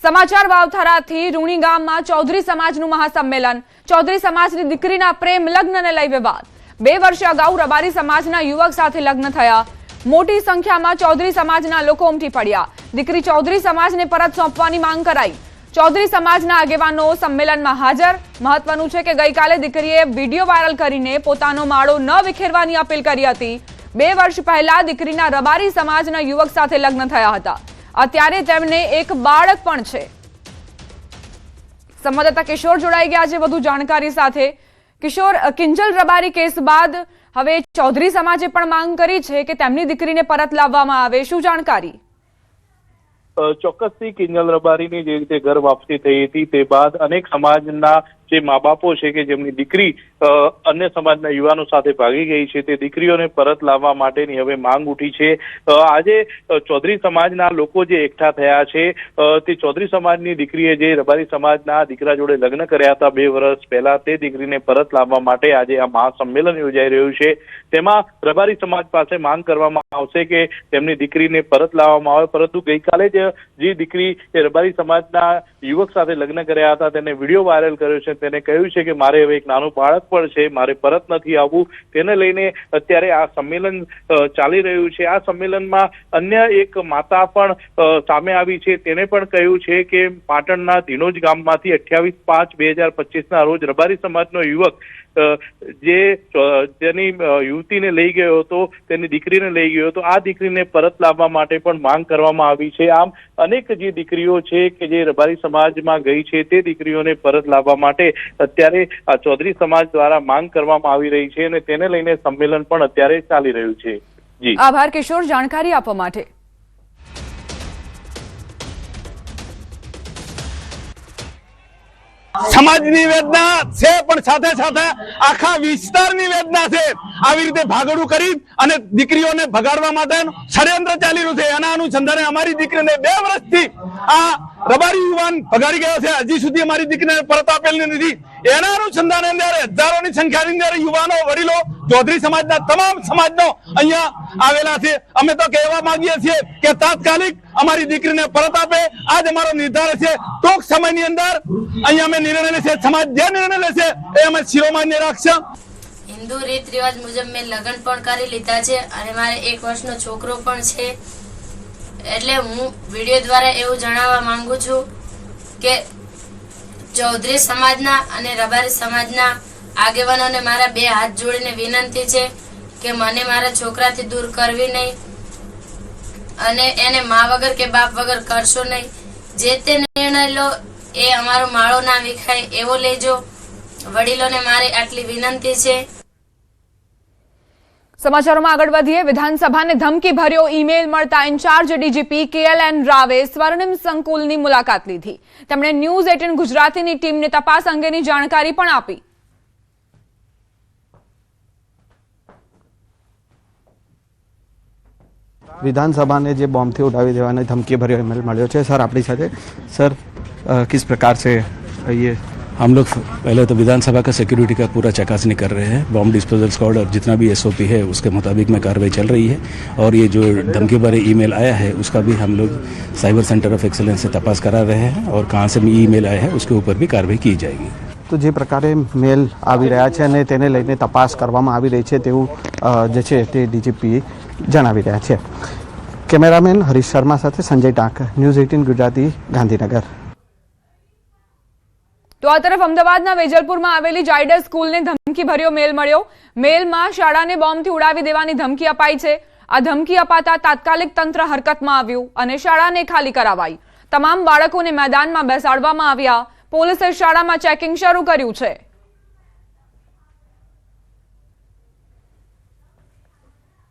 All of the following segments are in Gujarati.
સમાચાર વાવથરાથી રૂણી ગામમાં ચૌધરી સમાજનું મહાસંમેલન। ચૌધરી સમાજની દીકરીના પ્રેમ લગ્નને લઈ વિવાદ। 2 વર્ષ અગાઉ રબારી સમાજના યુવક સાથે લગ્ન થયા। મોટી સંખ્યામાં ચૌધરી સમાજના લોકો ઉમટી પડ્યા। દીકરી ચૌધરી સમાજને પરત સોંપવાની માંગ કરાઈ। ચૌધરી સમાજના આગેવાનો સંમેલનમાં હાજર। મહત્વનું છે કે ગઈકાલે દીકરીએ વિડીયો વાયરલ કરીને પોતાનો માળો ન વિખેરવાની અપીલ કરી હતી। 2 વર્ષ પહેલા દીકરીના રબારી સમાજના યુવક સાથે લગ્ન થયા હતા। અત્યારે તેમને એક બાળક પણ છે। સંવાદદાતા કિશોર જોડાઈ ગયા છે વધુ જાણકારી સાથે। કિશોર, કિંજલ રબારી કેસ બાદ હવે ચૌધરી સમાજે પણ માંગ કરી છે કે તેમની દીકરીને પરત લાવવામાં આવે। શું જાણકારી? ચોક્કસથી કિંજલ રબારીની જે રીતે ઘર વાપસી થઈ હતી તે બાદ અનેક સમાજના જે મા બાપો છે કે જેમની દીકરી અન્ય સમાજના યુવાનો સાથે ભાગી ગઈ છે તે દીકરીઓને પરત લાવવા માટેની હવે માંગ ઉઠી છે। આજે ચૌધરી સમાજના લોકો જે એકઠા થયા છે તે ચૌધરી સમાજની દીકરીએ જે રબારી સમાજના દીકરા જોડે લગ્ન કર્યા હતા 2 વર્ષ પહેલા તે દીકરીને પરત લાવવા માટે આજે આ મહાસંમેલન યોજાઈ રહ્યું છે। તેમાં રબારી સમાજ પાસે માંગ કરવામાં આવશે કે તેમની દીકરીને પરત લાવવામાં આવે, પરંતુ ગઈકાલે જે દીકરી રબારી સમાજના યુવક સાથે લગ્ન કર્યા હતા તેને વિડીયો વાયરલ કર્યો છે। તેને કહ્યું છે કે મારે હવે એક નાનું બાળક પણ છે, મારે પરત નથી આવવું। તેને લઈને અત્યારે આ સંમેલન ચાલી રહ્યું છે। આ સંમેલનમાં અન્ય એક માતા પણ સામે આવી છે। તેને પણ કહ્યું છે કે પાટણના ધીનોજ ગામમાંથી 28/5/2025 રોજ રબારી સમાજનો યુવક જેની યુવતીને લઈ ગયો હતો, તેની દીકરીને લઈ ગયો હતો, આ દીકરીને પરત લાવવા માટે પણ માંગ કરવામાં આવી છે। આમ અનેક જે દીકરીઓ છે કે જે રબારી સમાજમાં ગઈ છે તે દીકરીઓને પરત લાવવા માટે અત્યારે આ ચૌધરી સમાજ દ્વારા માંગ કરવામાં આવી રહી છે અને તેને લઈને સંમેલન પણ અત્યારે ચાલી રહ્યું છે। જી આભાર કિશોર જાણકારી આપવા માટે। સમાજની વેદના છે પણ સાથે સાથે આખા વિસ્તારની વેદના છે। આવી રીતે ભાગડું કરી અને દીકરીઓને ભગાડવા માટે ષડયંત્ર ચાલી રહ્યું છે। એના અનુસંધાને અમારી દીકરીને 2 વર્ષથી આ રબારી યુવાન ભગાડી ગયો છે, હજી સુધી અમારી દીકરીને પરત આપેલી નથી। એના અનુસંધાને અંદર હજારોની સંખ્યાની અંદર યુવાનો, વડીલો, ચૌધરી સમાજના તમામ સમાજનો અહીંયા આવેલા છે। અમે તો કહેવા માંગીએ છીએ કે તાત્કાલિક અમારી દીકરીને પરત આપે, આજ અમારો નિર્ધાર છે। ટૂંક સમયની અંદર અહીંયા અમે નિર્ણય લેશે, સમાજ જે નિર્ણય લેશે એ અમે શિરોમાન્ય રાખશે। હિન્દુ રીત રિવાજ મુજબ મેં લગ્ન પણ કરી લીધા છે અને મારે 1 વર્ષનો છોકરો પણ છે। એટલે હું વિડીયો દ્વારા એવું જણાવવા માંગુ છું કે ચૌધરી સમાજના અને રબારી સમાજના આગેવાનોને મારા 2 હાથ જોડીને વિનંતી છે કે મને મારા છોકરાથી દૂર કરવી નહીં અને એને મા વગર કે બાપ વગર કરશો નહીં। જે તે નિર્ણય લો એ અમારો માળો ના વિખાય એવો લેજો। વડીલોને મારી આટલી વિનંતી છે। સમાચારોમાં આગળ વધીએ। વિધાનસભાને ધમકી ભર્યો ઈમેલ મળતા ઇન્ચાર્જ ડીજીપી KLN રાવે સ્વર્ણિમ સંકુલની મુલાકાત લીધી। તેમણે ન્યૂઝ 18 ગુજરાતીની ટીમને તપાસ અંગેની જાણકારી પણ આપી। विधानसभा ने जो बॉम्ब थे उड़ावी देवाने धमकी भरे ईमेल મળ્યો છે। सर આપણી સાથે सर किस प्रकार से ये हम लोग पहले तो विधानसभा का सिक्योरिटी का पूरा चकासनी कर रहे हैं। बॉम्ब डिस्पोजल स्क्वाड और जितना भी SOP है उसके मुताबिक में कार्रवाई चल रही है और ये जो धमकी भरे ईमेल आया है उसका भी हम लोग साइबर सेंटर ऑफ एक्सेलेंस से तपास करा रहे हैं और कहाँ से ईमेल आया है उसके ऊपर भी कार्रवाई की जाएगी। तो जे प्रकारे मेल આવી રહ્યા છે અને તેને લઈને તપાસ કરવામાં આવી રહી છે તેવું જે છે તે ડીજીપી જણાવી રહ્યા છે। કેમેરામેન હરીશ શર્મા સાથે સંજય ટાંક, ન્યૂઝ 18 ગુજરાતી, ગાંધીનગર। તો આ તરફ અમદાવાદના વેજલપુરમાં આવેલી જાયડસ સ્કૂલને ધમકી ભર્યો મેલ મળ્યો। મેલમાં શાળાને બોમ્બથી ઉડાવી દેવાની ધમકી અપાઈ છે। આ ધમકી અપાતા તાત્કાલિક તંત્ર હરકતમાં આવ્યું અને શાળાને ખાલી કરાવાઈ। તમામ બાળકોને મેદાનમાં બેસાડવામાં આવ્યા। પોલીસે શાળામાં ચેકિંગ શરૂ કર્યું છે।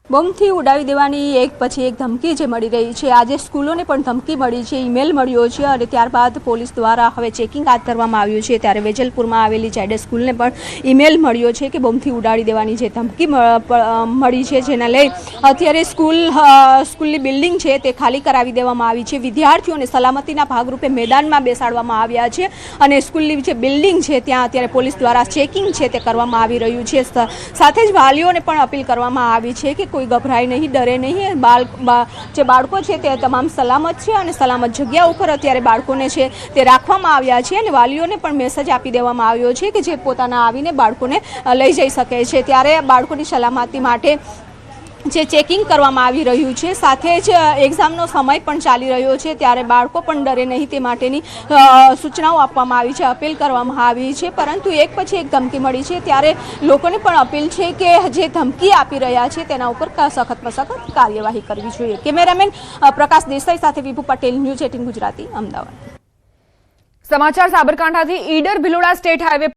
બોમ્બથી ઉડાવી દેવાની એક પછી એક ધમકી જે મળી રહી છે। આજે સ્કૂલોને પણ ધમકી મળી છે, ઈમેલ મળ્યો છે અને ત્યારબાદ પોલીસ દ્વારા હવે ચેકિંગ હાથ ધરવામાં આવ્યું છે। ત્યારે વેજલપુરમાં આવેલી જાયડસ સ્કૂલને પણ ઈમેલ મળ્યો છે કે બોમ્બથી ઉડાડી દેવાની જે ધમકી મળી છે, જેના લઈ અત્યારે સ્કૂલની બિલ્ડિંગ છે તે ખાલી કરાવી દેવામાં આવી છે। વિદ્યાર્થીઓને સલામતીના ભાગરૂપે મેદાનમાં બેસાડવામાં આવ્યા છે અને સ્કૂલની જે બિલ્ડિંગ છે ત્યાં અત્યારે પોલીસ દ્વારા ચેકિંગ છે તે કરવામાં આવી રહ્યું છે। સાથે જ વાલીઓને પણ અપીલ કરવામાં આવી છે કે કોઈ ગભરાય નહીં, ડરે નહીં. જે બાળકો છે તે તમામ સલામત છે અને સલામત જગ્યા ઉપર અત્યારે બાળકોને છે તે રાખવામાં આવ્યા છે અને વાલીઓને પણ મેસેજ આપી દેવામાં આવ્યો છે કે જે પોતાના આવીને બાળકોને લઈ જઈ શકે છે. ત્યારે બાળકોની સલામતી માટે જે ચેકિંગ કરવામાં આવી રહ્યું છે, સાથે જ એક્ઝામનો સમય પણ ચાલી રહ્યો છે, ત્યારે બાળકો પણ ડરે નહીં તે માટેની સૂચનાઓ આપવામાં આવી છે, અપીલ કરવામાં આવી છે. પરંતુ એક પછી એક ધમકી મળી છે, ત્યારે લોકોને પણ અપીલ છે કે જે ધમકી આપી રહ્યા છે તેના ઉપર સખતમાં સખત કાર્યવાહી કરવી જોઈએ. કેમેરામેન પ્રકાશ દેસાઈ સાથે વિભુ પટેલ, ન્યૂઝ 18 ગુજરાતી, અમદાવાદ. સમાચાર સાબરકાંઠાથી. Idar Bhiloda state highway